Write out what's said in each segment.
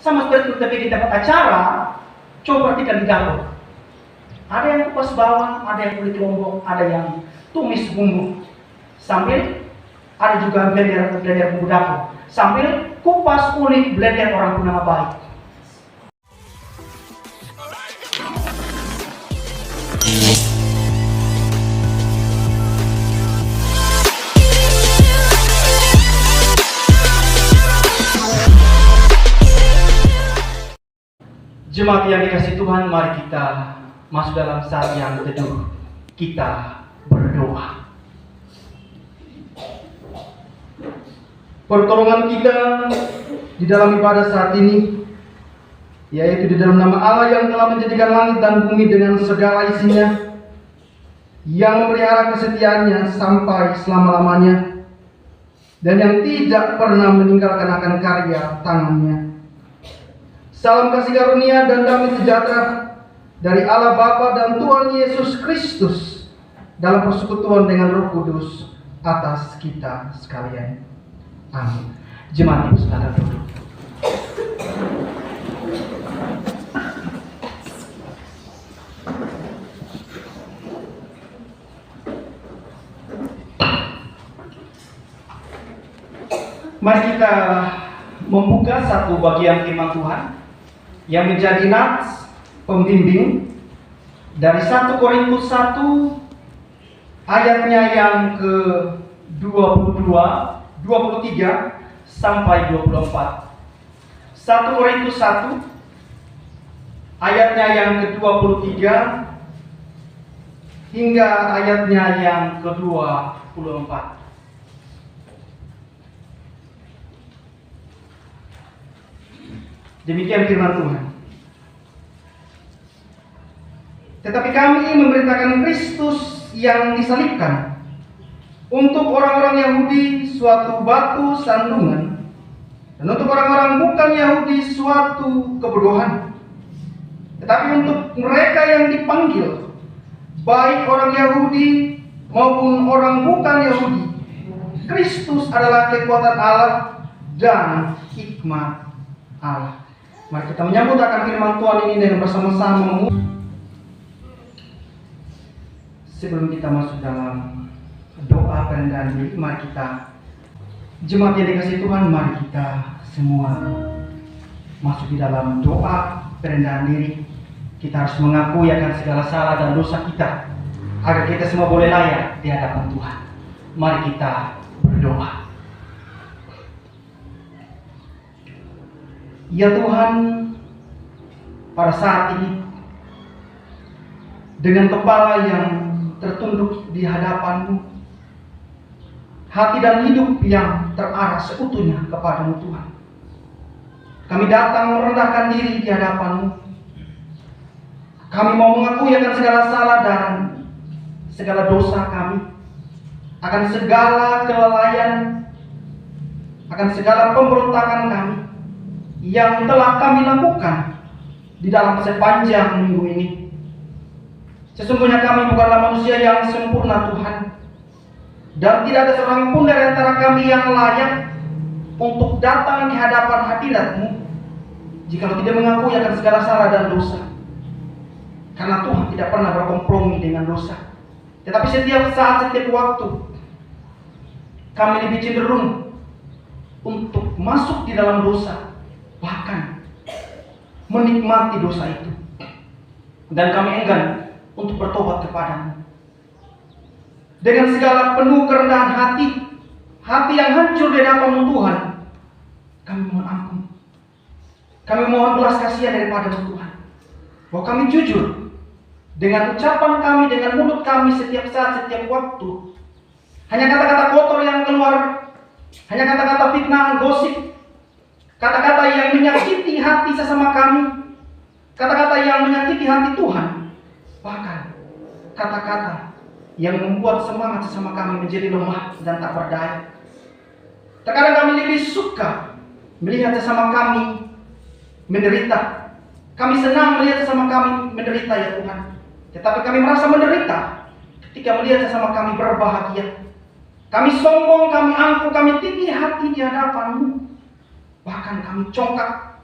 Sama seperti kita di tempat acara, coba perhatikan di dapur. Ada yang kupas bawang, ada yang kulit lombok, ada yang tumis bumbu. Sambil ada juga blender bumbu dapur. Sambil kupas kulit blender orang bernama baik. Jemaat yang dikasih Tuhan, mari kita masuk dalam saat yang teduh. Kita berdoa. Pertolongan kita di dalam ibadah saat ini, yaitu di dalam nama Allah yang telah menjadikan langit dan bumi dengan segala isinya, yang memelihara kesetiaannya sampai selama-lamanya, dan yang tidak pernah meninggalkan akan karya tangannya. Salam kasih karunia dan damai sejahtera dari Allah Bapa dan Tuhan Yesus Kristus dalam persekutuan dengan Roh Kudus atas kita sekalian. Amin. Jemaat saudara duduk. Mari kita membuka satu bagian firman Tuhan yang menjadi nats pembimbing dari 1 Korintus 1 ayatnya yang ke-22, 23 sampai 24. 1 Korintus 1 ayatnya yang ke-23 hingga ayatnya yang ke-24. Demikian firman Tuhan. Tetapi kami memberitakan Kristus yang disalibkan, untuk orang-orang Yahudi suatu batu sandungan, dan untuk orang-orang bukan Yahudi suatu kebodohan. Tetapi untuk mereka yang dipanggil, baik orang Yahudi maupun orang bukan Yahudi, Kristus adalah kekuatan Allah dan hikmat Allah. Mari kita menyambut akan firman Tuhan ini dengan bersama-sama. Sebelum kita masuk dalam doa perendahan diri, mari kita, jemaat yang dikasih Tuhan, mari kita semua masuk di dalam doa perendahan diri. Kita harus mengakui akan segala salah dan dosa kita, agar kita semua boleh layak di hadapan Tuhan. Mari kita berdoa. Ya Tuhan, pada saat ini dengan kepala yang tertunduk di hadapan-Mu, hati dan hidup yang terarah seutuhnya kepada-Mu Tuhan, kami datang merendahkan diri di hadapan-Mu. Kami mau mengakui akan segala salah dan segala dosa kami, akan segala kelalaian, akan segala pemberontakan kami yang telah kami lakukan di dalam sepanjang minggu ini. Sesungguhnya kami bukanlah manusia yang sempurna Tuhan, dan tidak ada seorang pun dari antara kami yang layak untuk datang di hadapan hadirat-Mu jika tidak mengakui akan segala salah dan dosa. Karena Tuhan tidak pernah berkompromi dengan dosa, tetapi setiap saat, setiap waktu kami lebih cenderung untuk masuk di dalam dosa, bahkan menikmati dosa itu, dan kami enggan untuk bertobat kepada-Mu. Dengan segala penuh kerendahan hati yang hancur di hadapan-Mu Tuhan, kami mohon ampun, kami mohon belas kasihan daripada-Mu Tuhan, bahwa kami jujur dengan ucapan kami, dengan mulut kami setiap saat, setiap waktu, hanya kata-kata kotor yang keluar, hanya kata-kata fitnah, gosip, kata-kata yang menyakiti hati sesama kami, kata-kata yang menyakiti hati Tuhan, bahkan kata-kata yang membuat semangat sesama kami menjadi lemah dan tak berdaya. Terkadang kami lebih suka melihat sesama kami menderita. Kami senang melihat sesama kami menderita, ya Tuhan. Tetapi kami merasa menderita ketika melihat sesama kami berbahagia. Kami sombong, kami angkuh, kami tinggi hati di hadapan-Mu. Bahkan kami congkak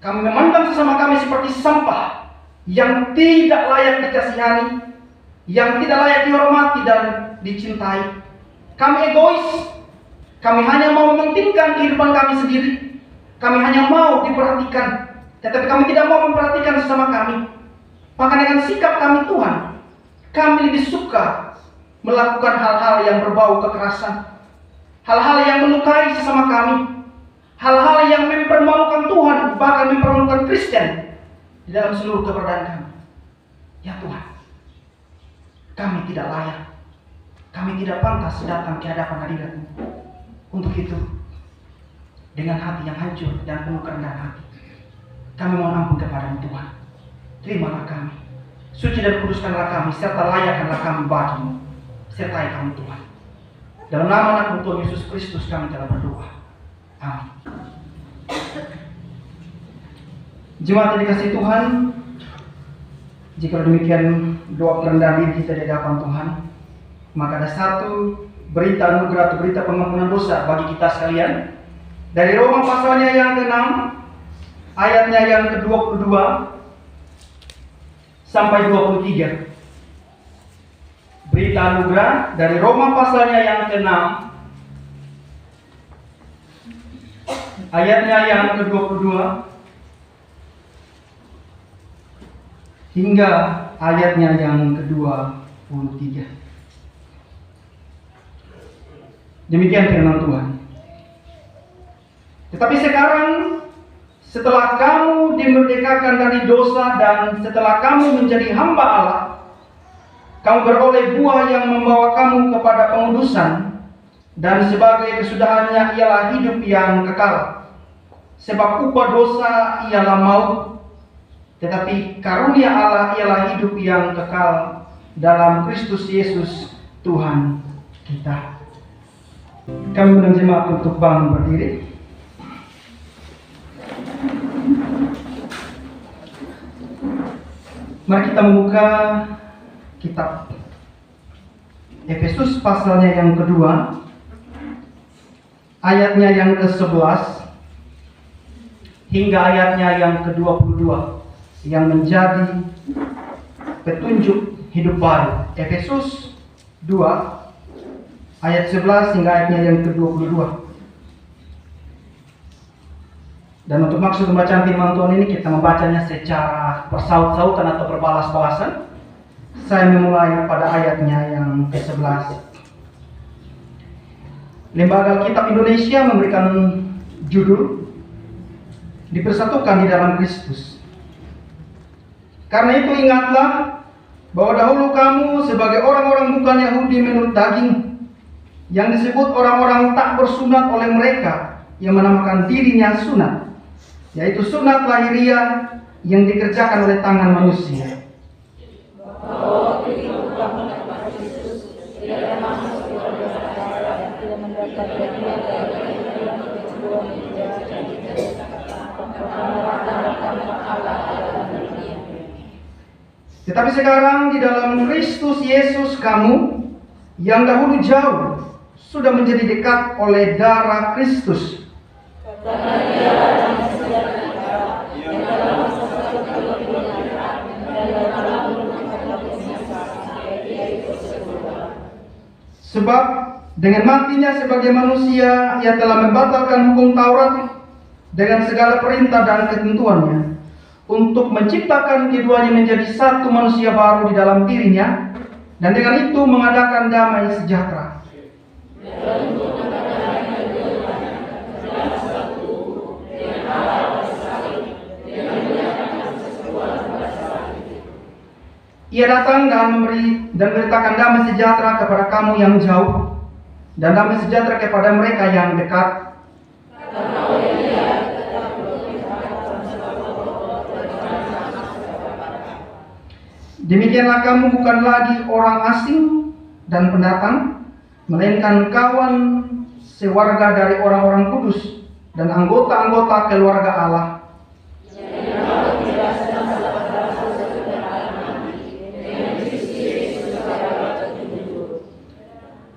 Kami memandang sesama kami seperti sampah yang tidak layak dikasihani, yang tidak layak dihormati dan dicintai. Kami egois. Kami hanya mau mementingkan kehidupan kami sendiri. Kami hanya mau diperhatikan, tetapi kami tidak mau memperhatikan sesama kami. Maka dengan sikap kami Tuhan, kami lebih suka melakukan hal-hal yang berbau kekerasan, hal-hal yang melukai sesama kami, hal-hal yang mempermalukan Tuhan, bahkan mempermalukan Kristen di dalam seluruh keberadaan kami. Ya Tuhan, kami tidak layak, kami tidak pantas datang ke hadapan hadirat-Mu. Untuk itu, dengan hati yang hancur dan penuh kerendahan hati, kami mohon ampun kepada-Mu Tuhan. Terimalah kami, suci dan kuduskanlah kami, serta layakkanlah kami bagi-Mu. Sertai kami Tuhan. Dalam nama anak-Mu Tuhan Yesus Kristus kami telah berdoa. Amin. Jemaat yang dikasihi Tuhan, jika demikian doa kerendahan diri kita di hadapan Tuhan, maka ada satu berita anugerah atau berita pengampunan dosa bagi kita sekalian. Dari Roma pasalnya yang ke-6, ayatnya yang ke-22 sampai 23. Berita anugerah dari Roma pasalnya yang ke-6, ayatnya yang ke-22 hingga ayatnya yang ke-23. Demikian firman Tuhan. Tetapi sekarang, setelah kamu dimerdekakan dari dosa dan setelah kamu menjadi hamba Allah, kamu beroleh buah yang membawa kamu kepada pengudusan, dan sebagai kesudahannya ialah hidup yang kekal. Sebab upah dosa ialah maut, tetapi karunia Allah ialah hidup yang kekal dalam Kristus Yesus Tuhan kita. Kami undang jemaat untuk bangun berdiri. Mari kita membuka kitab Efesus pasalnya yang kedua, ayatnya yang ke-11 hingga ayatnya yang ke-22, yang menjadi petunjuk hidup baru. Efesus 2 ayat 11 hingga ayatnya yang ke-22. Dan untuk maksud pembacaan firman Tuhan ini, kita membacanya secara bersaut-sautan atau berbalas-balasan. Saya memulai pada ayatnya yang ke-11. Lembaga Alkitab Indonesia memberikan judul Dipersatukan di dalam Kristus. Karena itu ingatlah bahwa dahulu kamu sebagai orang-orang bukan Yahudi menurut daging, yang disebut orang-orang tak bersunat oleh mereka yang menamakan dirinya sunat, yaitu sunat lahiriah yang dikerjakan oleh tangan manusia. Tetapi sekarang di dalam Kristus Yesus kamu yang dahulu jauh sudah menjadi dekat oleh darah Kristus. Sebab dengan matinya sebagai manusia, ia telah membatalkan hukum Taurat dengan segala perintah dan ketentuannya, untuk menciptakan keduanya menjadi satu manusia baru di dalam dirinya, dan dengan itu mengadakan damai sejahtera. Ia datang dan memberitakan damai sejahtera kepada kamu yang jauh, dan damai sejahtera kepada mereka yang dekat. Demikianlah kamu bukan lagi orang asing dan pendatang, melainkan kawan sewarga dari orang-orang kudus dan anggota-anggota keluarga Allah.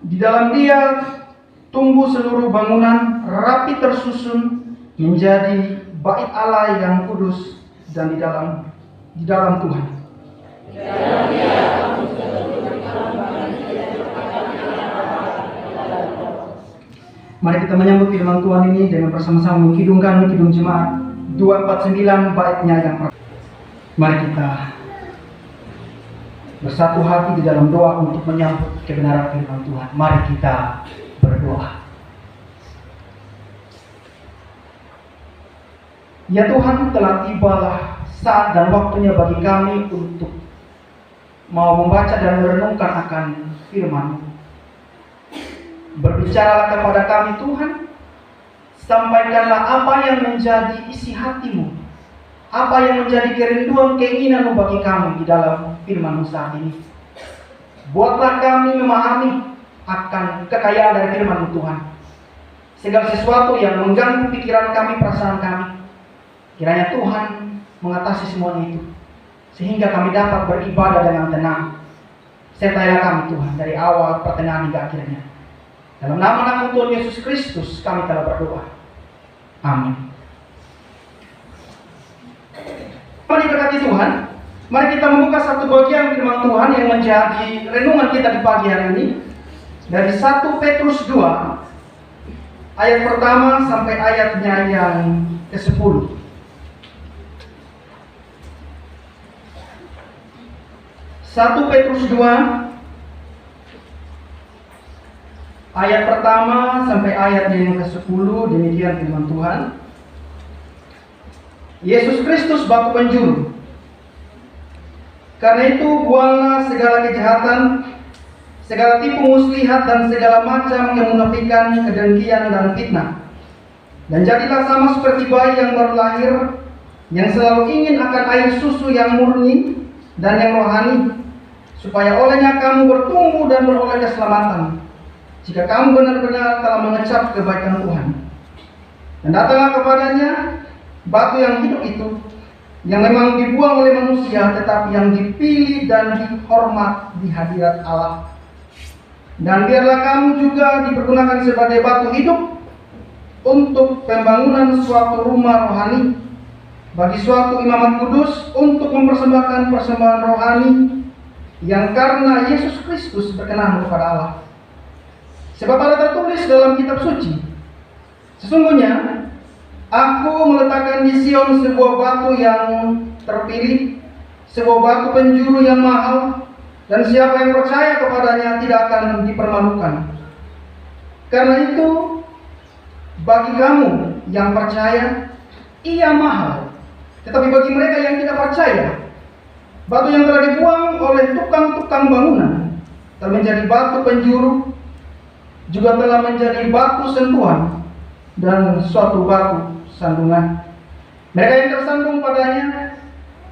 Di dalam Dia tumbuh seluruh bangunan rapi tersusun menjadi bait Allah yang kudus dan di dalam Tuhan. Mari kita menyambut firman Tuhan ini dengan bersama-sama mengkidungkan Kidung Jemaat 249 baitnya yang pertama. Mari kita bersatu hati di dalam doa untuk menyambut kebenaran firman Tuhan. Mari kita berdoa. Ya Tuhan, telah tibalah saat dan waktunya bagi kami untuk mau membaca dan merenungkan akan firman-Mu. Berbicaralah kepada kami Tuhan, sampaikanlah apa yang menjadi isi hati-Mu, apa yang menjadi kerinduan keinginan-Mu bagi kami di dalam firman-Mu saat ini. Buatlah kami memahami akan kekayaan dari firman-Mu Tuhan. Segala sesuatu yang mengganggu pikiran kami, perasaan kami, kiranya Tuhan mengatasi semuanya itu, sehingga kami dapat beribadah dengan tenang. Sertailah kami Tuhan dari awal, pertengahan hingga akhirnya. Dalam nama Tuhan Yesus Kristus kami telah berdoa. Amin. Mari diberkati Tuhan. Mari kita membuka satu bagian firman Tuhan yang menjadi renungan kita di pagi hari ini. Dari 1 Petrus 2 ayat pertama sampai ayatnya yang ke-10. 1 Petrus 2 ayat pertama sampai ayat yang ke-10, demikian firman Tuhan. Yesus Kristus batu penjuru. Karena itu buanglah segala kejahatan, segala tipu muslihat dan segala macam kemunafikan, kedengkian dan fitnah. Dan jadilah sama seperti bayi yang baru lahir, yang selalu ingin akan air susu yang murni dan yang rohani, supaya olehnya kamu bertumbuh dan beroleh keselamatan, jika kamu benar-benar telah mengecap kebaikan Tuhan. Dan datanglah kepadanya batu yang hidup itu, yang memang dibuang oleh manusia, tetapi yang dipilih dan dihormat di hadirat Allah. Dan biarlah kamu juga dipergunakan sebagai batu hidup untuk pembangunan suatu rumah rohani, bagi suatu imamat kudus, untuk mempersembahkan persembahan rohani yang karena Yesus Kristus berkenan kepada Allah. Sebab ada tertulis dalam kitab suci, sesungguhnya aku meletakkan di Sion sebuah batu yang terpilih, sebuah batu penjuru yang mahal, dan siapa yang percaya kepadanya tidak akan dipermalukan. Karena itu, bagi kamu yang percaya, ia mahal. Tetapi bagi mereka yang tidak percaya, batu yang telah dibuang oleh tukang-tukang bangunan telah menjadi batu penjuru, juga telah menjadi batu sentuhan dan suatu batu sandungan. Mereka yang tersandung padanya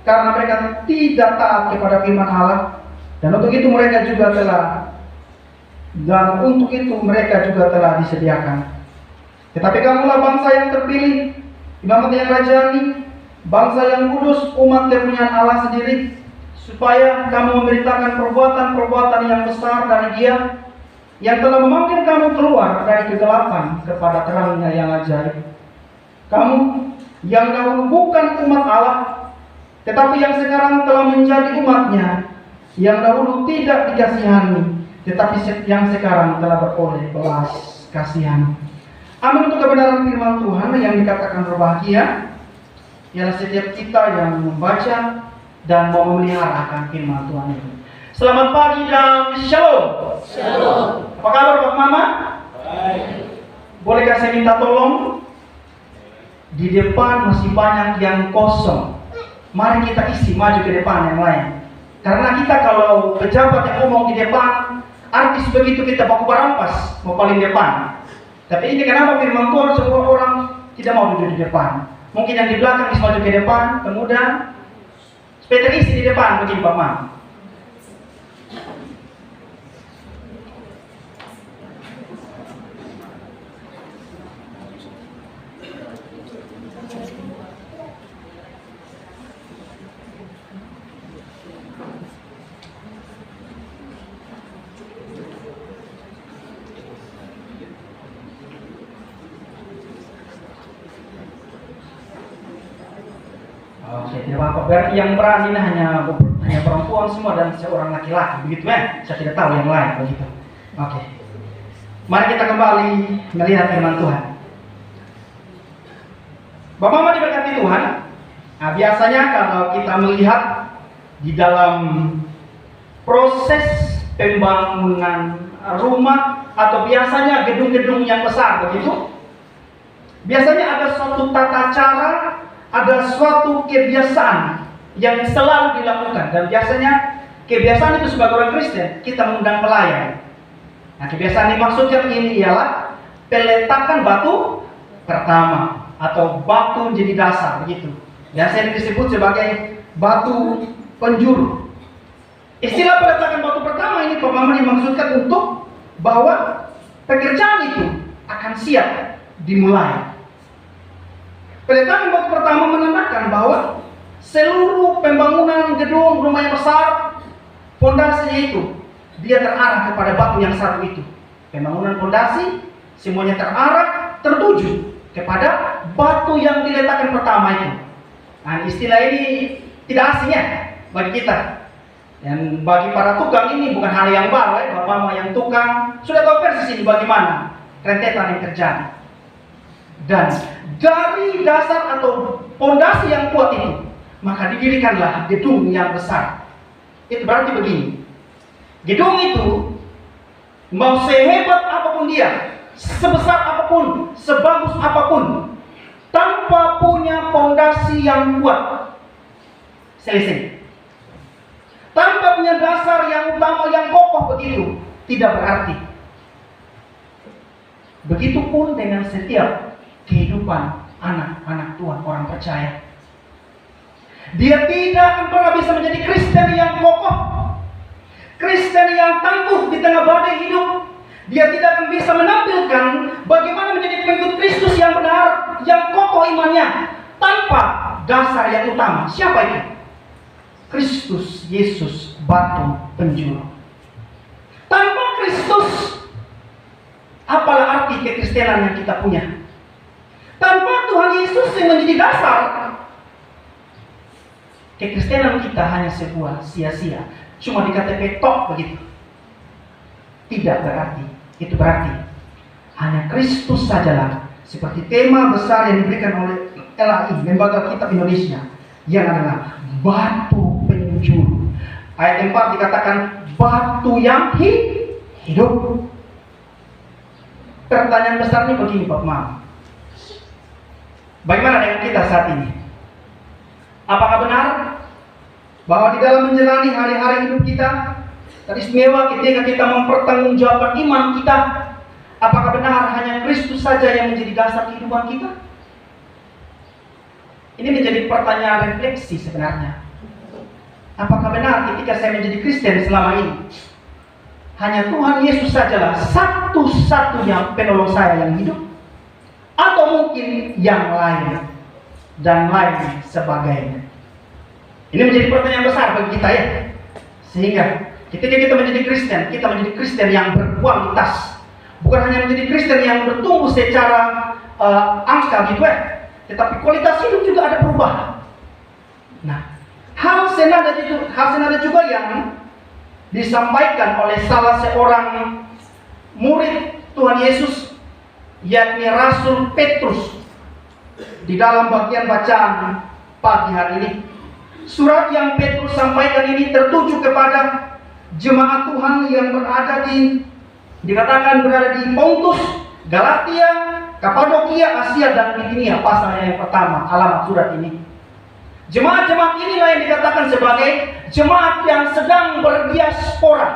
karena mereka tidak taat kepada firman Allah, dan untuk itu mereka juga telah disediakan. Tetapi kamulah bangsa yang terpilih, imamat yang rajani, bangsa yang kudus, umat kepunyaan Allah sendiri, supaya kamu memberitakan perbuatan-perbuatan yang besar dari Dia yang telah memanggil kamu keluar dari kegelapan kepada terangnya yang ajaib. Kamu yang dahulu bukan umat Allah, tetapi yang sekarang telah menjadi umatnya, yang dahulu tidak dikasihani, tetapi yang sekarang telah beroleh belas kasihan. Amin. Untuk kebenaran firman Tuhan yang dikatakan berbahagia ialah setiap kita yang membaca dan mau memelihara akan firman Tuhan ini. Selamat pagi dan shalom. Shalom. Apa kabar Pak Mama? Baik. Bolehkah saya minta tolong? Di depan masih banyak yang kosong. Mari kita isi, maju ke depan yang lain. Karena kita kalau pejabat yang ngomong di depan, artis begitu kita baku barampas mau paling depan. Tapi ini kenapa firman Tuhan semua orang tidak mau duduk di depan? Mungkin yang di belakang bisa maju ke depan, kemudian sepeda isi di depan begini Pak Mama. Oke, tidak apa-apa. Berarti yang berani ini hanya perempuan semua dan seorang laki-laki, begitu ya? Saya tidak tahu yang lain begitu. Oke. Mari kita kembali melihat firman Tuhan. Bapak Mama diberkati Tuhan. Nah, biasanya kalau kita melihat di dalam proses pembangunan rumah atau biasanya gedung-gedung yang besar begitu, biasanya ada suatu tata cara, ada suatu kebiasaan yang selalu dilakukan. Dan biasanya kebiasaan itu sebagai orang Kristen kita mengundang pelayan. Nah, kebiasaan yang dimaksudkan ini ialah peletakan batu pertama atau batu menjadi dasar begitu. Biasanya disebut sebagai batu penjuru. Istilah peletakan batu pertama ini Pak Mama dimaksudkan untuk bahwa pekerjaan itu akan siap dimulai. Peletakan batu pertama menandakan bahwa seluruh pembangunan gedung rumah yang besar, fondasinya itu dia terarah kepada batu yang satu itu. Pembangunan fondasi semuanya terarah, tertuju kepada batu yang diletakkan pertama itu. Nah, istilah ini tidak asing ya bagi kita. Dan bagi para tukang ini bukan hal yang baru ya. Bapak Mama yang tukang sudah tahu persis ini bagaimana rentetan yang terjadi. Dan dari dasar atau fondasi yang kuat itu, maka didirikanlah gedung yang besar. Itu berarti begini. Gedung itu mau sehebat apapun dia, sebesar apapun, sebagus apapun, tanpa punya fondasi yang kuat, selesai. Tanpa punya dasar yang utama yang kokoh begitu, tidak berarti. Begitupun dengan setiap kehidupan anak-anak Tuhan, orang percaya. Dia tidak akan pernah bisa menjadi Kristen yang kokoh, Kristen yang tangguh di tengah badai hidup. Dia tidak akan bisa menampilkan bagaimana menjadi pengikut Kristus yang benar, yang kokoh imannya, tanpa dasar yang utama. Siapa itu? Kristus Yesus, batu penjuru. Tanpa Kristus, apalah arti kekristenan yang kita punya? Tanpa Tuhan Yesus yang menjadi dasar, kekristenan kita hanya sebuah sia-sia, cuma di KTP tok begitu. Tidak berarti. Itu berarti hanya Kristus sajalah, seperti tema besar yang diberikan oleh LAI, Lembaga Kitab Indonesia, yang adalah batu penjuru. Ayat 4 dikatakan batu yang hidup. Pertanyaan besar ini begini Pak Mama. Bagaimana dengan kita saat ini? Apakah benar bahwa di dalam menjalani hari-hari hidup kita, teristimewa ketika kita mempertanggungjawabkan iman kita, apakah benar hanya Kristus saja yang menjadi dasar kehidupan kita? Ini menjadi pertanyaan refleksi sebenarnya. Apakah benar ketika saya menjadi Kristen selama ini, hanya Tuhan Yesus sajalah satu-satunya penolong saya yang hidup? Atau mungkin yang lain dan lain sebagainya? Ini menjadi pertanyaan besar bagi kita ya. Sehingga ketika kita menjadi Kristen, kita menjadi Kristen yang berkualitas. Bukan hanya menjadi Kristen yang bertumbuh secara angka gitu ya, tetapi kualitas hidup juga ada perubahan. Nah, hal senada juga yang disampaikan oleh salah seorang murid Tuhan Yesus, yakni Rasul Petrus, di dalam bagian bacaan pagi hari ini. Surat yang Petrus sampaikan ini tertuju kepada jemaat Tuhan yang dikatakan berada di Pontus, Galatia, Kapadokia, Asia, dan Bitinia. Pasalnya yang pertama, alamat surat ini. Jemaat-jemaat inilah yang dikatakan sebagai jemaat yang sedang berdiaspora.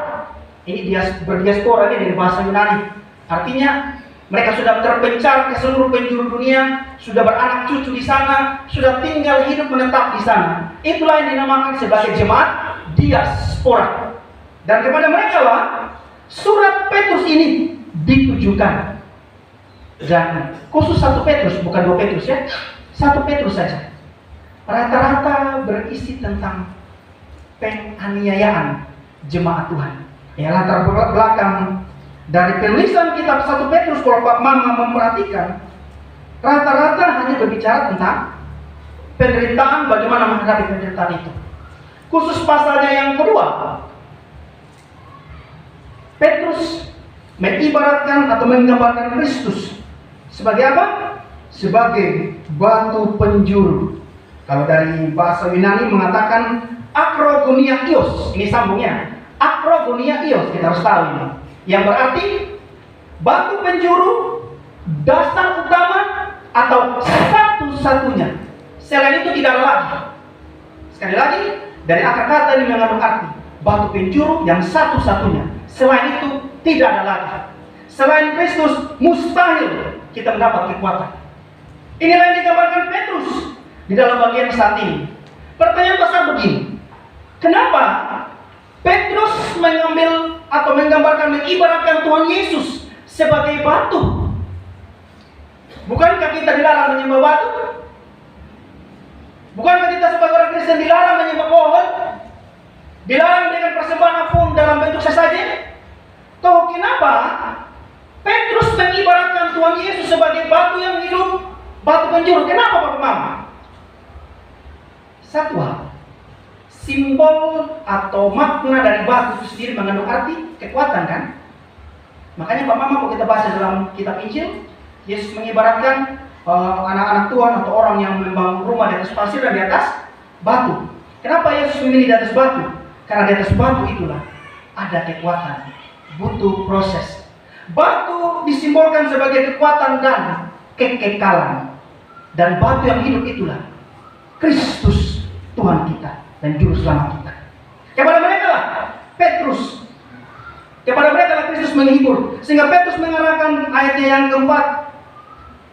Ini berdiaspora ini dari bahasa Yunani. Artinya mereka sudah terpencar ke seluruh penjuru dunia, sudah beranak cucu di sana, sudah tinggal hidup menetap di sana. Itulah yang dinamakan sebagai jemaat diaspora. Dan kepada mereka lah surat Petrus ini ditujukan. Dan khusus 1 Petrus, bukan 2 Petrus ya, 1 Petrus saja. Rata-rata berisi tentang penganiayaan jemaat Tuhan. Ya, latar belakang dari penulisan kitab 1 Petrus, kalau Pak Mama memperhatikan, rata-rata hanya berbicara tentang penderitaan, bagaimana menghadapi penderitaan itu. Khusus pasalnya yang kedua, Petrus mengibaratkan atau menggambarkan Kristus sebagai apa? Sebagai batu penjuru. Kalau dari bahasa Yunani mengatakan akrogoniaios. Ini sambungnya. Akrogoniaios, kita harus tahu ini. Yang berarti batu penjuru, dasar utama atau satu-satunya. Selain itu tidak ada lagi. Sekali lagi, dari akar kata ini mengandung arti batu penjuru yang satu-satunya. Selain itu tidak ada lagi. Selain Kristus mustahil kita mendapat kekuatan. Inilah yang digambarkan Petrus di dalam bagian saat ini. Pertanyaan besar begini, kenapa Petrus mengambil atau menggambarkan, mengibaratkan Tuhan Yesus sebagai batu? Bukankah kita dilarang menyembah batu? Bukankah kita sebagai orang Kristen dilarang menyembah pohon? Dilarang dengan persembahan apapun dalam bentuk sesajen? Toh kenapa Petrus mengibaratkan Tuhan Yesus sebagai batu yang hidup, batu penjuru? Kenapa Bapak Mama? Satu hal, simbol atau makna dari batu itu sendiri mengandung arti kekuatan, kan? Makanya Pak Mama, kalau kita baca dalam kitab Injil, Yesus mengibaratkan anak-anak Tuhan atau orang yang membangun rumah di atas pasir dan di atas batu. Kenapa Yesus memilih di atas batu? Karena di atas batu itulah ada kekuatan, butuh proses. Batu disimbolkan sebagai kekuatan dan kekekalan. Dan batu yang hidup itulah Kristus, Tuhan kita dan Juru Selamat kita. Kepada mereka lah Petrus, kepada mereka lah Kristus menghibur. Sehingga Petrus mengarahkan ayatnya yang keempat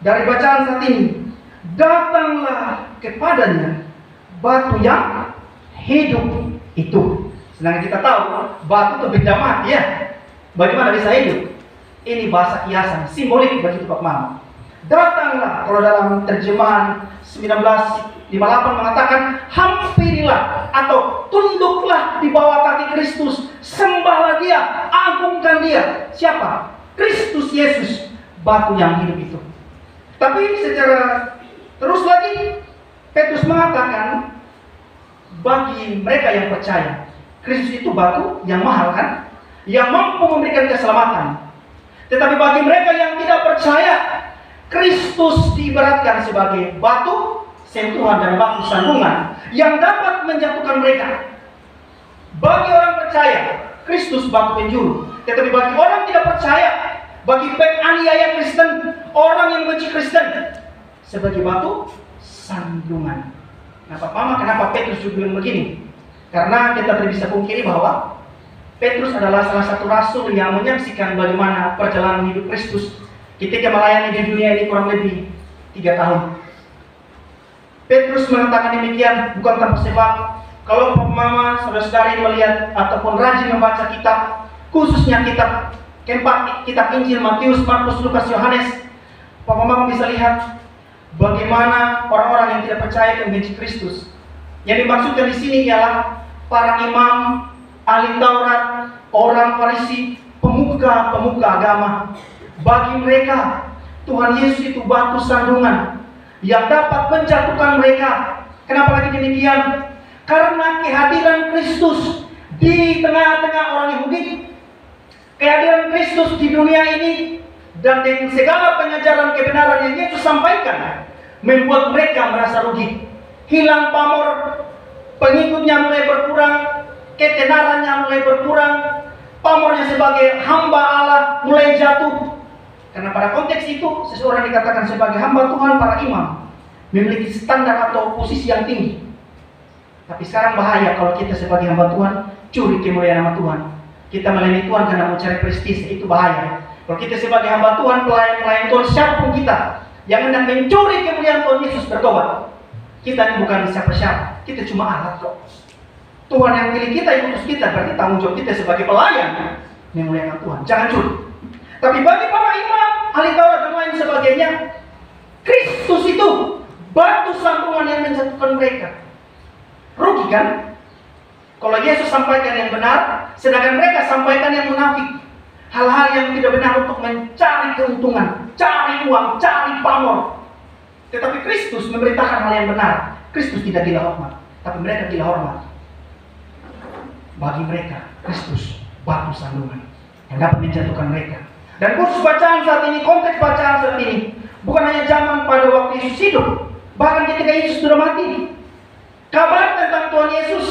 dari bacaan saat ini. Datanglah kepadanya batu yang hidup itu. Sedangkan kita tahu batu itu benda mati, ya. Bagaimana bisa hidup? Ini bahasa kiasan, simbolik begitu Pak Mama. Datanglah, kalau dalam terjemahan 1958 mengatakan, hampirilah atau tunduklah di bawah kaki Kristus, sembahlah Dia, agungkan Dia. Siapa? Kristus Yesus, batu yang hidup itu. Tapi secara terus lagi Petrus mengatakan, bagi mereka yang percaya, Kristus itu batu yang mahal, kan? Yang mampu memberikan keselamatan. Tetapi bagi mereka yang tidak percaya, Kristus diibaratkan sebagai batu sentuhan dan batu sandungan yang dapat menjatuhkan mereka. Bagi orang percaya, Kristus batu penjuru. Tetapi bagi orang tidak percaya, bagi penganiaya Kristen, orang yang benci Kristen, sebagai batu sandungan. Nah, Pak Mama, kenapa Petrus juga bilang begini? Karena kita tidak bisa pungkiri bahwa Petrus adalah salah satu rasul yang menyaksikan bagaimana perjalanan hidup Kristus ketika melayani di dunia ini kurang lebih 3 tahun. Petrus mengatakan demikian bukan tanpa sebab. Kalau Mama, saudara-saudari melihat ataupun rajin membaca kitab, khususnya kitab keempat, kitab Injil Matius, Markus, Lukas, Yohanes, Mama bisa lihat bagaimana orang-orang yang tidak percaya membenci Kristus. Yang dimaksudkan di sini ialah para imam, ahli Taurat, orang Farisi, pemuka-pemuka agama. Bagi mereka, Tuhan Yesus itu batu sandungan yang dapat menjatuhkan mereka. Kenapa lagi demikian? Karena kehadiran Kristus di tengah-tengah orang Yahudi, kehadiran Kristus di dunia ini, dan dengan segala pengajaran kebenaran yang Yesus sampaikan, membuat mereka merasa rugi. Hilang pamor, pengikutnya mulai berkurang, ketenarannya mulai berkurang, pamornya sebagai hamba Allah mulai jatuh. Karena pada konteks itu, seseorang dikatakan sebagai hamba Tuhan, para imam memiliki standar atau posisi yang tinggi. Tapi sekarang bahaya kalau kita sebagai hamba Tuhan curi kemuliaan nama Tuhan. Kita melayani Tuhan karena mau cari prestis, itu bahaya. Kalau kita sebagai hamba Tuhan, pelayan Tuhan, siapapun kita yang hendak mencuri kemuliaan Tuhan Yesus, bertobat. Kita ini bukan siapa-siapa, kita cuma alat kok. Tuhan yang pilih kita, yang utus kita, berarti tanggung jawab kita sebagai pelayan memuliakan Tuhan. Jangan curi. Tapi bagi para imam, ahli Taurat dan lain sebagainya, Kristus itu batu sandungan yang menjatuhkan mereka. Rugi kan? Kalau Yesus sampaikan yang benar, sedangkan mereka sampaikan yang munafik. Hal-hal yang tidak benar untuk mencari keuntungan, cari uang, cari pamor. Tetapi Kristus memberitakan hal yang benar. Kristus tidak gila hormat, tapi mereka gila hormat. Bagi mereka, Kristus batu sandungan yang dapat menjatuhkan mereka. Dan khusus bacaan saat ini, konteks bacaan saat ini, bukan hanya zaman pada waktu Yesus hidup, bahkan ketika Yesus sudah mati. Kabar tentang Tuhan Yesus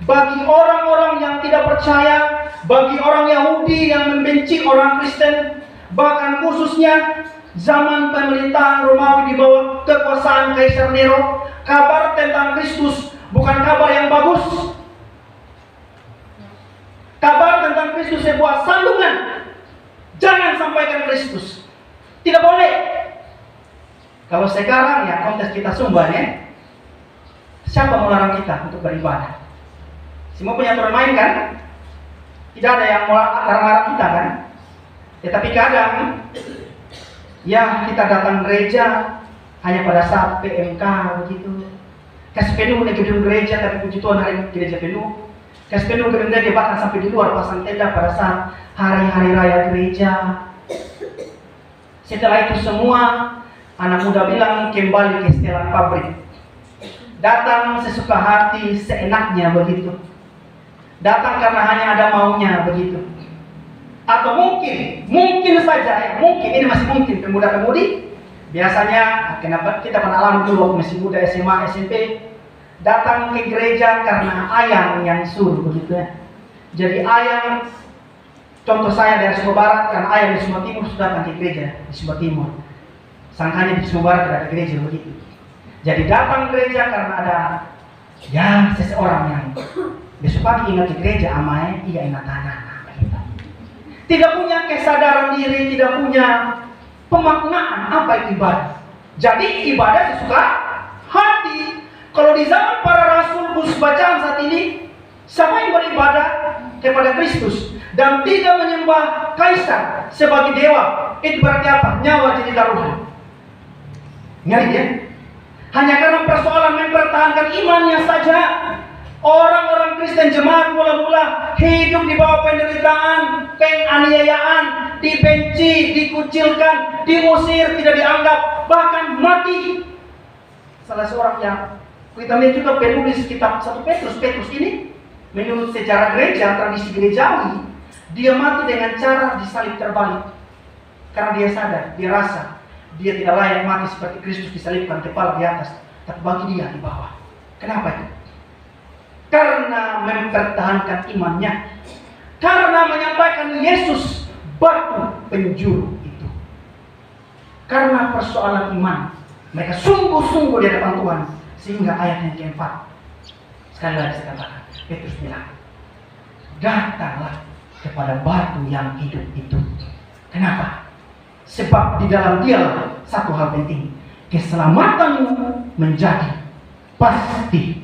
bagi orang-orang yang tidak percaya, bagi orang Yahudi yang membenci orang Kristen, bahkan khususnya zaman pemerintahan Romawi di bawah kekuasaan Kaisar Nero, kabar tentang Kristus bukan kabar yang bagus. Kabar tentang Kristus sebuah sandungan. Jangan sampaikan Kristus. Tidak boleh. Kalau sekarang ya konteks kita sumber ya. Siapa melarang kita untuk beribadah? Semua punya aturan main kan? Tidak ada yang melarang kita kan? Ya tapi kadang ya kita datang gereja hanya pada saat PMK begitu. Kasih penuh di gedung gereja, tapi puji Tuhan hari ini gereja penuh. Kasih penuh gedung gereja bahkan sampai di luar pasang tenda pada saat hari-hari raya gereja. Setelah itu semua anak muda bilang kembali ke setelan pabrik. Datang sesuka hati, seenaknya begitu. Datang karena hanya ada maunya begitu. Atau mungkin saja ya, mungkin ini masih mungkin pemuda-pemudi. Biasanya kenapa kita pernah alami dulu waktu masih muda SMA, SMP, datang ke gereja karena ayang yang suruh begitu ya. Jadi ayang, contoh saya dari Sumba Barat, karena ayang di Sumba Timur sudah datang ke gereja di Sumba Timur. Sangkanya di Sumba Barat tidak ada gereja begitu. Jadi datang gereja karena ada ya seseorang yang besok pagi ingat ke gereja amai iya ingat tanah begitu. Tidak punya kesadaran diri, tidak punya pemaknaan apa itu ibadah. Jadi ibadah sesuka hati. Kalau di zaman para rasul khusus bacaan saat ini, siapa yang beribadah kepada Kristus dan tidak menyembah kaisar sebagai dewa, itu berarti apa? Nyawa jadi taruhan. Ngeri ya? Hanya karena persoalan mempertahankan imannya saja, orang-orang Kristen jemaat mula-mula hidup di bawah penderitaan, penganiayaan, dibenci, dikucilkan, diusir, tidak dianggap, bahkan mati. Salah seorang yang kita lihat juga penulis kitab 1 Petrus ini, menurut sejarah gereja, tradisi gerejawi, dia mati dengan cara disalib terbalik. Karena dia sadar, dia rasa dia tidak layak mati seperti Kristus disalibkan kepala di atas, tapi bagi dia di bawah. Kenapa itu? Karena mempertahankan imannya, karena menyampaikan Yesus batu penjuru itu. Karena persoalan iman, mereka sungguh-sungguh di hadapan Tuhan, sehingga ayat yang keempat sekali lagi saya katakan, Petrus bilang, datanglah kepada batu yang hidup itu. Kenapa? Sebab di dalam dia satu hal penting, keselamatanmu menjadi pasti.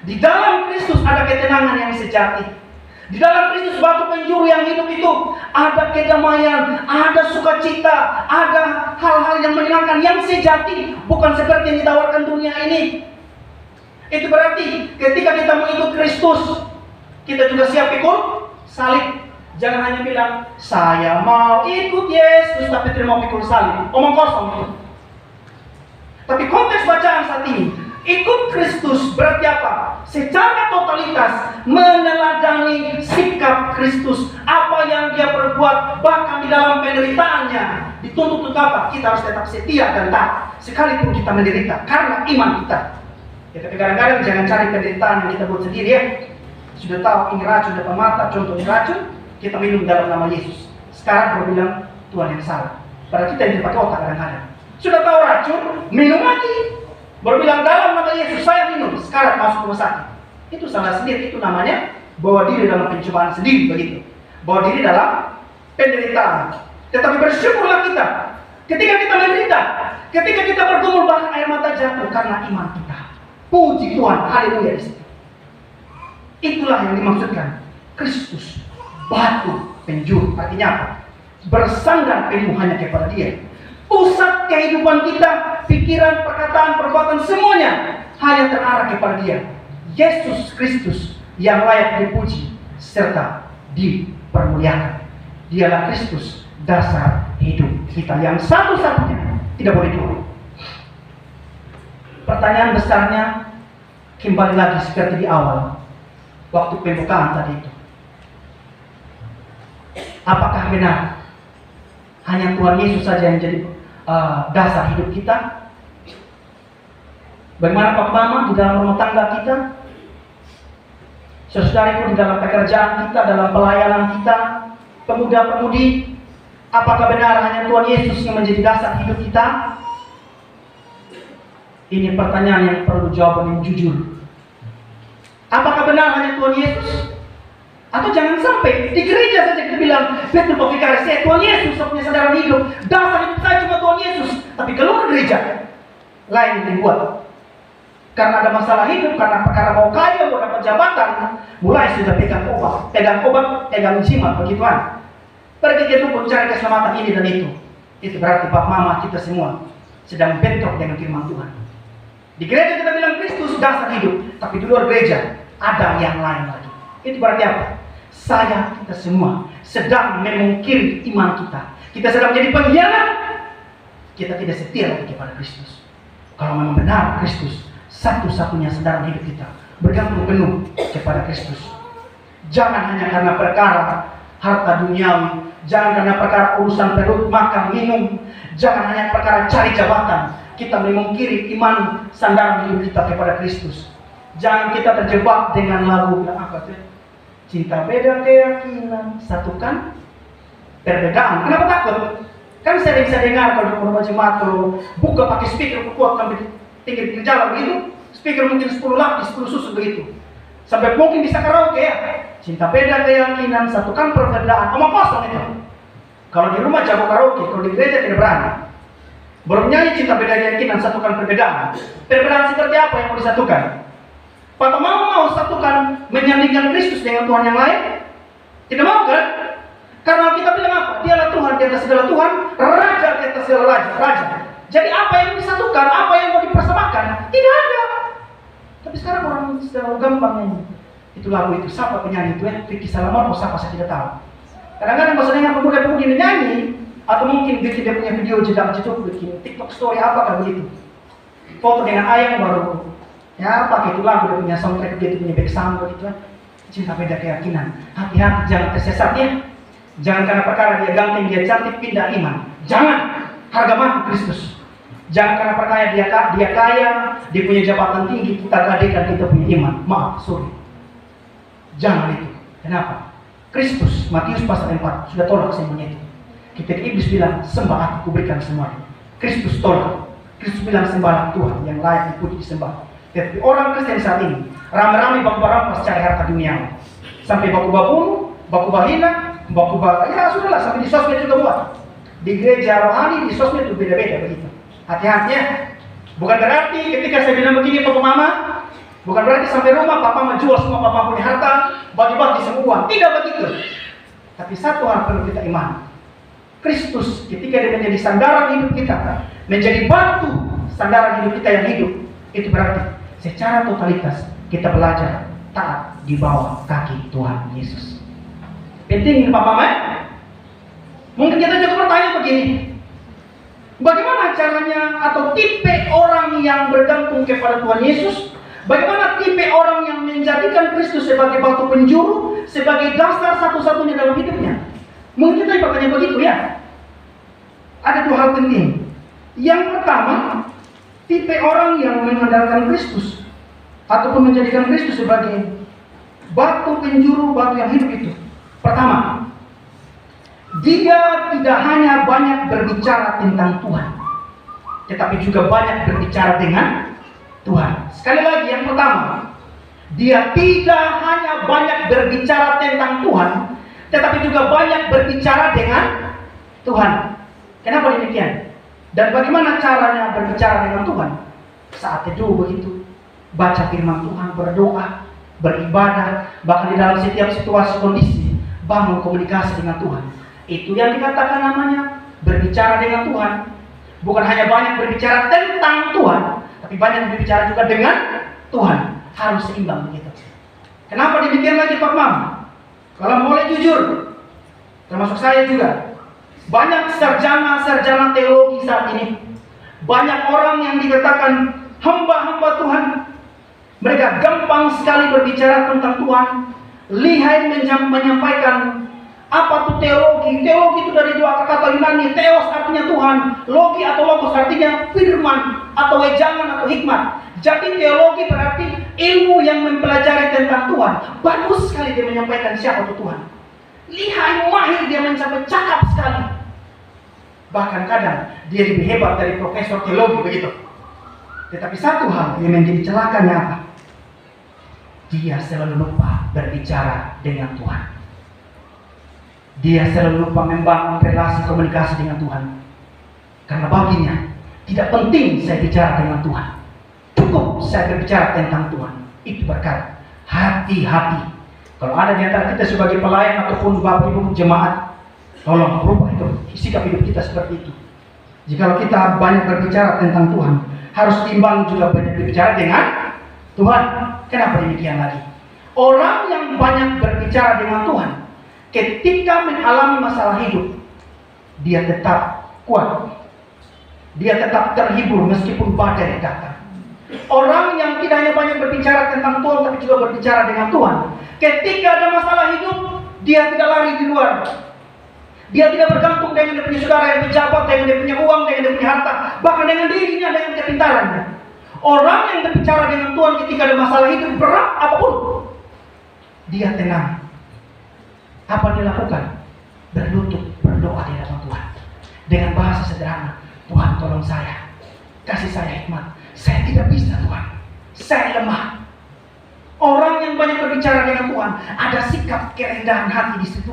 Di dalam Kristus ada ketenangan yang sejati. Di dalam Kristus batu penjuru yang hidup itu ada kedamaian, ada sukacita, ada hal-hal yang menyenangkan yang sejati, bukan seperti yang ditawarkan dunia ini. Itu berarti ketika kita mengikut Kristus, kita juga siap ikut salib. Jangan hanya bilang, saya mau ikut Yesus, tapi tidak mau pikul salib. Omong kosong itu. Tapi konteks bacaan saat ini, ikut Kristus berarti apa? Secara totalitas meneladani sikap Kristus. Apa yang dia perbuat, bahkan di dalam penderitaannya. Dituntut untuk apa? Kita harus tetap setia dan taat. Sekalipun kita menderita, karena iman kita. Ya, tapi kadang-kadang jangan cari penderitaan yang kita buat sendiri ya. Sudah tahu ini racun depan mata, contoh ini racun, kita minum dalam nama Yesus. Sekarang baru bilang Tuhan yang salah. Padahal kita yang dipakai otak kadang-kadang. Sudah tahu racun, minum lagi. Baru bilang dalam nama Yesus saya minum. Sekarang masuk rumah sakit. Itu salah sendiri. Itu namanya bawa diri dalam pencobaan sendiri begitu. Bawa diri dalam penderitaan. Tetapi bersyukurlah kita. Ketika kita menderita, ketika kita bergumul bahkan air mata jatuh karena iman kita. Puji Tuhan, haleluya. Itulah yang dimaksudkan Kristus. Batu penjuru, artinya apa? Bersandar penuh hanya kepada dia. Pusat kehidupan kita, pikiran, perkataan, perbuatan, semuanya hanya terarah kepada dia. Yesus Kristus yang layak dipuji serta dipermuliakan. Dialah Kristus, dasar hidup kita yang satu-satunya, tidak boleh dulu. pertanyaan besarnya kembali lagi seperti di awal, waktu pembukaan tadi itu. Apakah benar hanya Tuhan Yesus saja yang jadi dasar hidup kita? Bagaimana Pak Mama di dalam rumah tangga kita? Saudara-saudariku di dalam pekerjaan kita, dalam pelayanan kita, pemuda-pemudi, apakah benar hanya Tuhan Yesus yang menjadi dasar hidup kita? Ini pertanyaan yang perlu jawaban yang jujur. Apakah benar hanya Tuhan Yesus? Atau jangan sampai di gereja saja kita bilang, betul Pak Vikaris, Tuhan Yesus punya sandaran hidup, dasar hidup saya cuma Tuhan Yesus. Tapi keluar gereja, lain yang dibuat. Karena ada masalah hidup, karena mau kaya, mau dapat jabatan, mulai sudah pegang obat, pegang jimat, begituan. Pergi ke dukun cari keselamatan ini dan itu. Itu berarti Pak Mama kita semua sedang bentrok dengan firman Tuhan. Di gereja kita bilang Kristus dasar hidup, tapi di luar gereja ada yang lain lagi. Itu berarti apa? Kita semua sedang memungkiri iman kita. Kita sedang menjadi pengkhianat. Kita tidak setia lagi kepada Kristus. Kalau memang benar Kristus satu-satunya sandaran hidup kita, bergantung penuh kepada Kristus. Jangan hanya karena perkara harta duniawi, jangan karena perkara urusan perut, makan, minum, jangan hanya perkara cari jabatan, kita memungkiri iman sandaran hidup kita kepada Kristus. Jangan kita terjebak dengan lagu yang apa sih? Cinta beda keyakinan, satukan perbedaan. Kenapa takut? Kan saya bisa dengar kalau di rumah jemaat kalau buka pakai speaker kuat sampai tinggi jalan begitu, speaker mungkin 10 lapis, 10 susu begitu. Sampai mungkin bisa karaoke ya. Cinta beda keyakinan, satukan perbedaan. Omong kosong itu. Kalau di rumah jago karaoke, kalau di gereja tidak berani. Baru nyanyi cinta beda keyakinan, satukan perbedaan. Perbedaan seperti apa yang mau disatukan? Pak mau satukan menyandingkan Kristus dengan Tuhan yang lain? Tidak mau kan? Karena kita bilang apa? Dialah Tuhan di atas segala Tuhan, Raja di atas segala Raja. Jadi apa yang disatukan, apa yang mau dipersamakan? Tidak ada. Tapi sekarang orang selalu gampang ini. Itu lagu itu, siapa penyanyi itu ya? Vicky Salamar atau siapa saya tidak tahu. Kadang-kadang pas dengar pemuda-pemudi menyanyi, atau mungkin bikin dia punya video jedang-jeduk, bikin TikTok story apa begitu. Foto dengan ayam baru, ya pakai itu lagu, dia punya soundtrack, dia punya background begitu kan. Cinta beda keyakinan. Hati-hati jangan tersesat ya. Jangan karena perkara dia ganteng, dia cantik, pindah iman. Jangan. Harga mati Kristus. Jangan karena perkara dia kaya, dia punya jabatan tinggi, kita gadekan kita punya iman. Maaf, sorry. Jangan itu. Kenapa? Kristus, Matius pasal 4 sudah tolak semuanya itu. Ketika iblis bilang, sembah aku berikan semuanya. Kristus tolak. Kristus bilang sembahlah Tuhan yang layak dipuji disembah. Tapi orang Kristen saat ini ramai-ramai baku rampas cari harta dunia. Sampai baku bunuh, baku hina, ya sudahlah, sampai di sosmed juga buat. Di gereja rohani, di sosmed itu beda-beda begitu. Hati-hati ya. Bukan berarti ketika saya bilang begini Papa Mama, bukan berarti sampai rumah Papa menjual semua Papa punya harta, bagi-bagi semua. Tidak begitu. Tapi satu hal perlu kita imani. Kristus ketika dia menjadi sandaran hidup kita, menjadi batu sandaran hidup kita yang hidup, itu berarti secara totalitas kita belajar taat di bawah kaki Tuhan Yesus. Penting Papa Mama. Mungkin kita juga bertanya begini, bagaimana caranya atau tipe orang yang bergantung kepada Tuhan Yesus? Bagaimana tipe orang yang menjadikan Kristus sebagai batu penjuru, sebagai dasar satu-satunya dalam hidupnya? Mungkin kita bertanya begitu ya. Ada dua hal penting. Yang pertama, tipe orang yang mengandalkan Kristus ataupun menjadikan Kristus sebagai batu penjuru, batu yang hidup itu. Pertama, dia tidak hanya banyak berbicara tentang Tuhan, tetapi juga banyak berbicara dengan Tuhan. Sekali lagi, yang pertama, dia tidak hanya banyak berbicara tentang Tuhan, tetapi juga banyak berbicara dengan Tuhan. Kenapa demikian? Dan bagaimana caranya berbicara dengan Tuhan? Saat teduh begitu, baca firman Tuhan, berdoa, beribadah, bahkan di dalam setiap situasi kondisi, bangun komunikasi dengan Tuhan. Itu yang dikatakan namanya berbicara dengan Tuhan. Bukan hanya banyak berbicara tentang Tuhan, tapi banyak berbicara juga dengan Tuhan. Harus seimbang begitu. Kenapa demikian lagi Pak Mam? Kalau boleh jujur, termasuk saya juga, banyak sarjana teologi saat ini, banyak orang yang dikatakan hamba-hamba Tuhan. Mereka gampang sekali berbicara tentang Tuhan, lihai menyampaikan apa itu teologi. Teologi itu dari dua kata Yunani, theos artinya Tuhan, logi atau logos artinya firman atau wejangan atau hikmat. Jadi teologi berarti ilmu yang mempelajari tentang Tuhan. Bagus sekali dia menyampaikan siapa itu Tuhan. Lihai, mahir dia mencapai, cakap sekali. Bahkan kadang dia lebih hebat dari profesor teologi begitu. Tetapi satu hal yang menjadi celakanya apa? Dia selalu lupa berbicara dengan Tuhan. Dia selalu lupa membangun relasi komunikasi dengan Tuhan. Karena baginya tidak penting saya bicara dengan Tuhan, cukup saya berbicara tentang Tuhan. Itu berkata hati-hati. Kalau ada di antara kita sebagai pelayan ataupun bapak ibu jemaat, tolong berubah itu sikap hidup kita seperti itu. Jika kita banyak berbicara tentang Tuhan, harus timbang juga banyak berbicara dengan Tuhan. Kenapa demikian lagi? Orang yang banyak berbicara dengan Tuhan, ketika mengalami masalah hidup, dia tetap kuat. Dia tetap terhibur meskipun badai datang. Orang yang tidak hanya banyak berbicara tentang Tuhan, tapi juga berbicara dengan Tuhan, ketika ada masalah hidup, dia tidak lari di luar. Dia tidak bergantung dengan dia punya saudara yang pejabat, dengan dia punya uang, dengan dia punya harta, bahkan dengan dirinya, dengan kepintarannya. Orang yang berbicara dengan Tuhan ketika ada masalah hidup berat apapun, dia tenang. Apa dia lakukan? Berlutut, berdoa di hadapan Tuhan. Dengan bahasa sederhana, Tuhan tolong saya, kasih saya hikmat. Saya tidak bisa Tuhan, saya lemah. Orang yang banyak berbicara dengan Tuhan, ada sikap kerendahan hati di situ.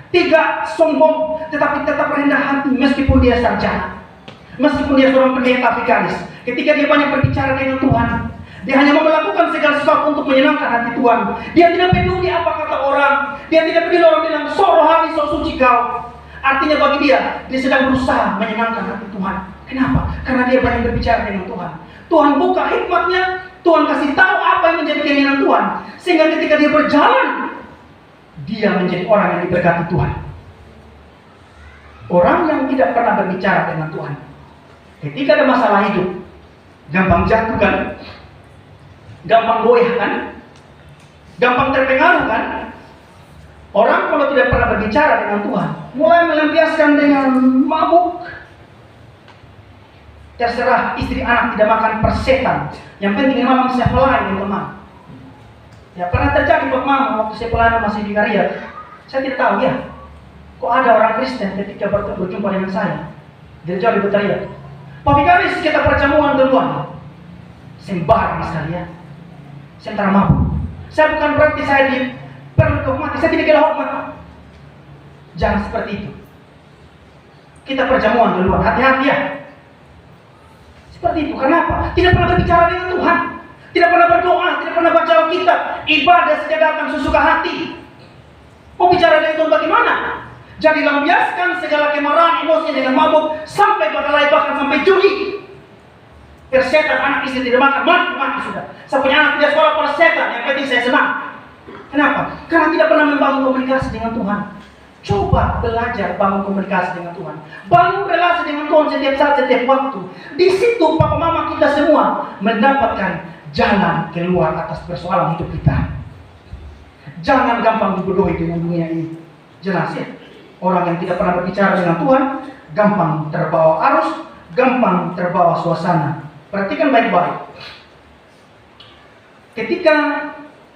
Tidak sombong, tetapi tetap rendah hati meskipun dia sarjana, meskipun dia seorang pendeta vikaris. Ketika dia banyak berbicara dengan Tuhan, dia hanya mau melakukan segala sesuatu untuk menyenangkan hati Tuhan. Dia tidak peduli apa kata orang. Dia tidak peduli orang bilang, so rohani, so suci kau. Artinya bagi dia sedang berusaha menyenangkan hati Tuhan. Kenapa? Karena dia banyak berbicara dengan Tuhan. Tuhan buka hikmatnya, Tuhan kasih tahu apa yang menjadi keinginan Tuhan. Sehingga ketika dia berjalan, dia menjadi orang yang diberkati Tuhan. Orang yang tidak pernah berbicara dengan Tuhan, ketika ada masalah hidup, gampang jatuh kan? Gampang goyah kan? Gampang terpengaruh kan? Orang kalau tidak pernah berbicara dengan Tuhan, mulai melampiaskan dengan mabuk. Terserah istri anak tidak makan persetan, yang penting malam saya pelayan teman. Ya pernah terjadi buat mama waktu saya pelayanan masih di Karya. Saya tidak tahu ya, kok ada orang Kristen ketika berjumpa dengan saya, dia jauh berteriak, Pak Vikaris kita perjamuan duluan. Sembarang sekali ya. Saya antara mabuk. Saya bukan berarti saya perlu dihormati, saya tidak kira hormat. Jangan seperti itu. Kita perjamuan duluan, hati-hati ya. Seperti itu, kenapa? Tidak pernah berbicara dengan Tuhan, tidak pernah berdoa, tidak pernah baca Alkitab, ibadah sejak datang sesuka hati. Mau bicara dengan Tuhan bagaimana? Jadi lampiaskan segala kemarahan, emosi dengan mabuk, sampai berkelahi, bahkan sampai judi. Persetan anak istri tidak makan, mati sudah. Saya punya anak tidak sekolah persetan, yang penting saya senang. Kenapa? Karena tidak pernah membangun komunikasi dengan Tuhan. Coba belajar bangun komunikasi dengan Tuhan. Bangun relasi dengan Tuhan setiap saat, setiap waktu. Di situ papa mama kita semua mendapatkan jalan keluar atas persoalan hidup kita. Jangan gampang dibodohi dengan dunia ini. Jelas ya? Orang yang tidak pernah berbicara dengan Tuhan, gampang terbawa arus, gampang terbawa suasana. Perhatikan baik-baik. Ketika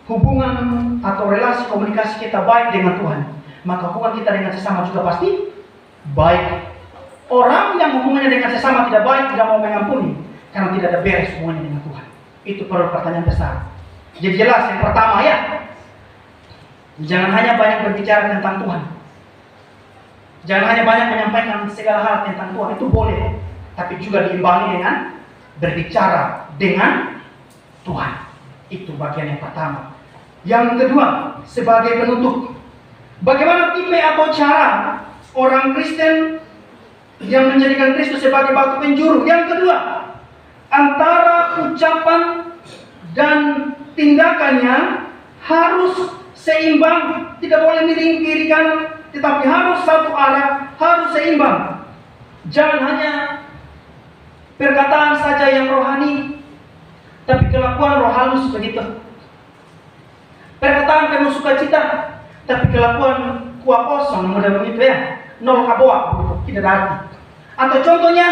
hubungan atau relasi komunikasi kita baik dengan Tuhan, maka hubungan kita dengan sesama juga pasti baik. Orang yang hubungannya dengan sesama tidak baik, tidak mau mengampuni, karena tidak ada beres hubungannya dengan Tuhan. Itu perlu pertanyaan besar. Jadi jelas yang pertama ya, jangan hanya banyak berbicara tentang Tuhan. Jangan hanya banyak menyampaikan segala hal tentang Tuhan, itu boleh. Tapi juga diimbangi dengan berbicara dengan Tuhan. Itu bagian yang pertama. Yang kedua, sebagai penutup, bagaimana tipe atau cara orang Kristen yang menjadikan Kristus sebagai batu penjuru? Yang kedua, antara ucapan dan tindakannya harus seimbang, tidak boleh miring kiri kanan, tetapi harus satu arah, harus seimbang. Jangan hanya perkataan saja yang rohani, tapi kelakuan roh halus begitu. Perkataan penuh sukacita, tapi kelakuan kuah kosong, model begitu ya, nol kaboa begitu, tidak ada arti. Atau contohnya,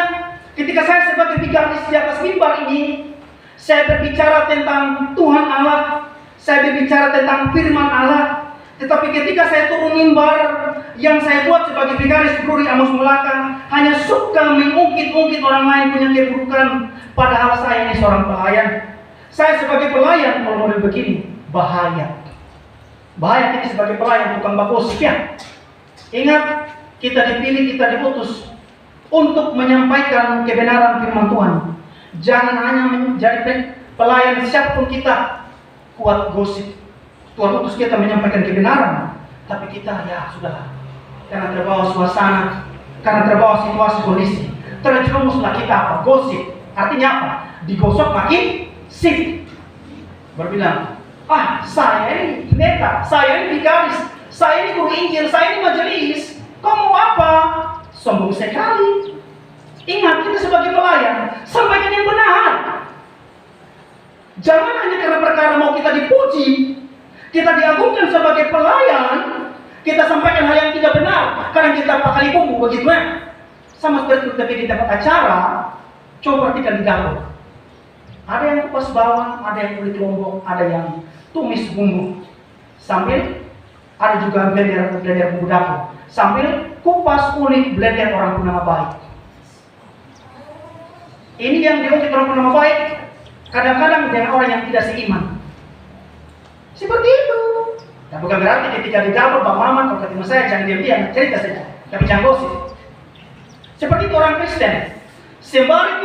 ketika saya sebagai vigaris di atas mimbar ini, saya berbicara tentang Tuhan Allah, saya berbicara tentang firman Allah, tetapi ketika saya turun mimbar, yang saya buat sebagai vigaris Bruri Amos Melaka hanya suka mengungkit-ungkit orang lain punya keburukan, padahal saya ini seorang pelayan. Saya sebagai pelayan kalau model begini, bahaya. Bahaya kita sebagai pelayan tukang bagosip ya. Ingat, kita dipilih, kita diutus untuk menyampaikan kebenaran firman Tuhan. Jangan hanya menjadi pelayan siapapun kita kuat gosip. Tuhan utus kita menyampaikan kebenaran, tapi kita ya sudahlah, karena terbawa suasana, karena terbawa situasi kondisi, terjerumuslah kita apa? Gosip. Artinya apa? Digosok makin sip. Berbilang, saya ini pendeta, saya ini vigaris, saya ini guru Injil, saya ini majelis. Kau mau apa? Sombong sekali. Ingat, kita sebagai pelayan, sampaikan yang benar. Jangan hanya karena perkara mau kita dipuji, kita diagungkan sebagai pelayan, kita sampaikan hal yang tidak benar, karena kita pakali bumbu begitu ya. Sama seperti kita di tempat acara, coba perhatikan di dapur. Ada yang kupas bawang, ada yang kulit lombok, ada yang tumis bumbu. Sambil ada juga blender bumbu dapur. Sambil kupas kulit blender orang bernama baik. Ini yang diungkit orang bernama baik, kadang-kadang dengan orang yang tidak seiman. Seperti itu. Dan bukan berarti ketika di dapur Pak Maman atau ketemu saya jangan diam-diam cerita saja, tapi jangan gosip. Seperti itu orang Kristen. Sembari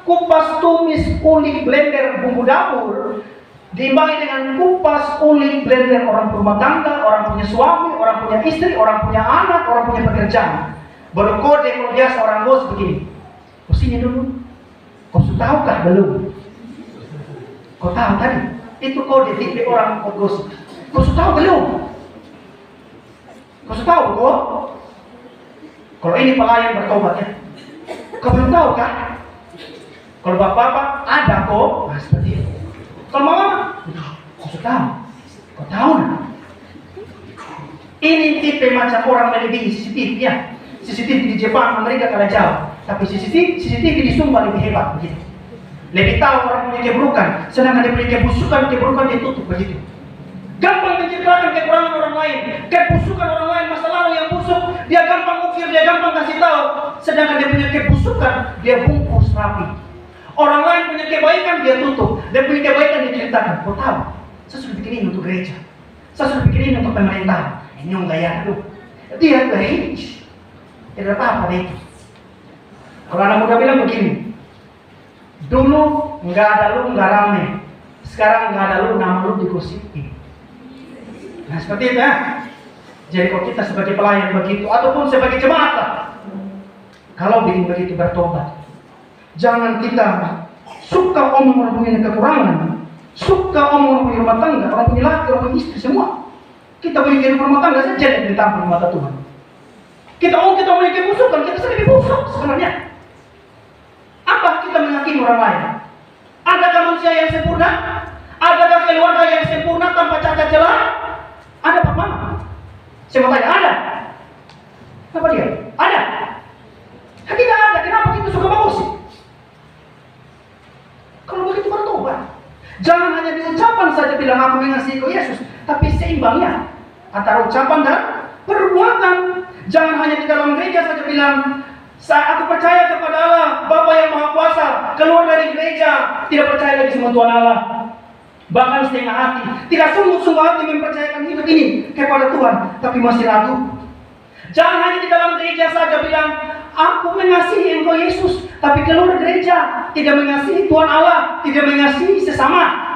kupas tumis kulit blender bumbu dapur, diimbangi dengan kupas kulit blender orang rumah tangga, orang punya suami, orang punya istri, orang punya anak, orang punya pekerjaan. Baru kode kalau biasa orang gosip begini. Kau sini dulu. Kau sudah tahukah belum? Kau tahu tadi? Itu kode tipe orang kau gosip. Kau sudah tahu belum? Kau sudah tahu kok? Kalau ini pelayan bertobat ya. Kau belum tahu kan? Kalau bapak-bapak ada kok. Nah seperti itu. Kalau mama, kau sudah tahu. Kau tahu nah? Ini tipe macam orang melebihi CCTV ya. CCTV di Jepang, Amerika kalah jauh. Tapi CCTV di Sumba lebih hebat begitu. Lebih tahu orang punya keburukan, sedangkan dia punya keburukan ditutup begitu. Gampang menciptakan kekurangan orang lain, kebusukan orang lain, masa lalu yang busuk, dia gampang ukir, dia gampang kasih tahu. Sedangkan dia punya kebusukan, dia bungkus rapi. Orang lain punya kebaikan, dia tutup. Dia punya kebaikan, dia ceritakan. Kau tahu, saya sudah bikin ini untuk gereja, saya sudah bikin ini untuk pemerintah. Ini yang gaya tuh. Dia baik, tidak apa-apa deh. Kalau anak muda bilang begini, dulu nggak ada lu nggak rame, sekarang nggak ada lu nama lu digosipin. Nah seperti itu ya. Jadi kalau kita sebagai pelayan begitu, ataupun sebagai jemaat lah, kalau bikin begitu bertobat, jangan kita suka omong orang punya kekurangan, suka omong orang punya rumah tangga, orang punya laki, orang punya istri semua. Kita punya kehidupan rumah tangga saja yang ditampil mata Tuhan. Kita punya kebusukan, kita sendiri busuk sebenarnya. Apa kita menghakimi orang lain? Adakah manusia yang sempurna? Adakah keluarga yang sempurna tanpa cacat celah? Ada Pak Mama? Saya mau tanya, ada? Apa dia? Ada? Tidak ada. Kenapa kita suka menggosip? Kalau begitu bertobat. Jangan hanya di ucapan saja bilang aku mengasihi kau Yesus, tapi seimbangnya antara ucapan dan perbuatan. Jangan hanya di dalam gereja saja bilang aku percaya kepada Allah, Bapa yang Maha Kuasa, keluar dari gereja, tidak percaya lagi sama Tuhan Allah. Bahkan setengah hati, tidak sungguh-sungguh hati mempercayakan hidup ini kepada Tuhan, tapi masih ragu. Jangan hanya di dalam gereja saja bilang, aku mengasihi Engkau Yesus, tapi keluar gereja, tidak mengasihi Tuhan Allah, tidak mengasihi sesama.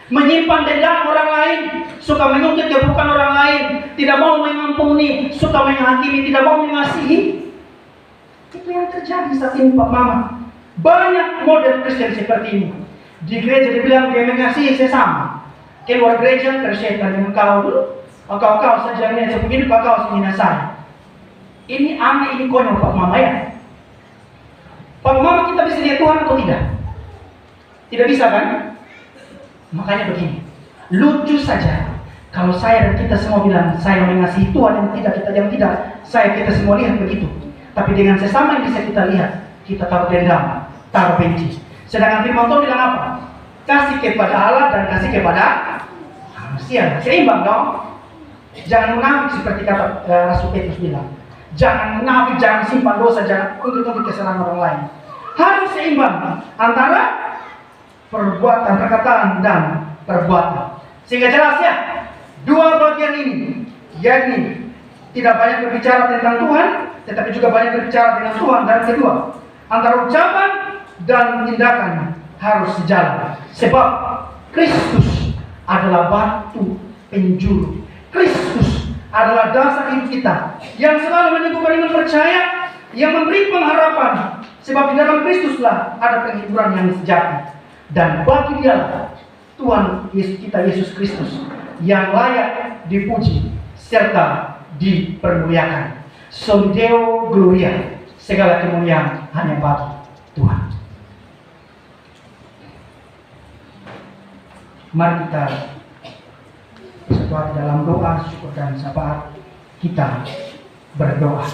Menyimpan dendam orang lain, suka mengungkit keburukan orang lain, tidak mau mengampuni, suka menghakimi, tidak mau mengasihi. Itu yang terjadi saat ini Pak Mama. Banyak model Kristen seperti ini. Di gereja dibilang dia mengasihi sesama, keluar gereja tersetan dengan kau dulu. Kau saja ini begini, kau sini saya. Ini aneh, ini konyol Pak Mama ya. Pak Mama, kita bisa lihat Tuhan atau tidak? Tidak bisa kan? Makanya begini, lucu saja kalau saya dan kita semua bilang saya mengasihi Tuhan yang tidak, kita semua lihat begitu. Tapi dengan sesama yang bisa kita lihat, kita taruh dendam, taruh benci. Sedangkan firman Tuhan bilang apa? Kasih kepada Allah dan kasih kepada manusia. Seimbang dong. Jangan munafik seperti kata Rasul Petrus bilang. Jangan munafik, jangan simpan dosa, jangan ungkit kesalahan orang lain. Harus seimbang antara perbuatan, perkataan dan perbuatan. Sehingga jelas ya, dua bagian ini, yakni tidak banyak berbicara tentang Tuhan, tetapi juga banyak berbicara dengan Tuhan. Dan kedua, antara ucapan dan tindakan harus sejalan. Sebab Kristus adalah batu penjuru. Kristus adalah dasar hidup kita yang selalu menyembuhkan iman percaya, yang memberi pengharapan. Sebab di dalam Kristuslah ada penghiburan yang sejati. Dan bagi Dia Tuhan kita Yesus Kristus yang layak dipuji serta dipermuliakan. Soli Deo Gloria, segala kemuliaan hanya bagi Tuhan. Mari kita bersatu hati dalam doa syukur dan sabar. Kita berdoa.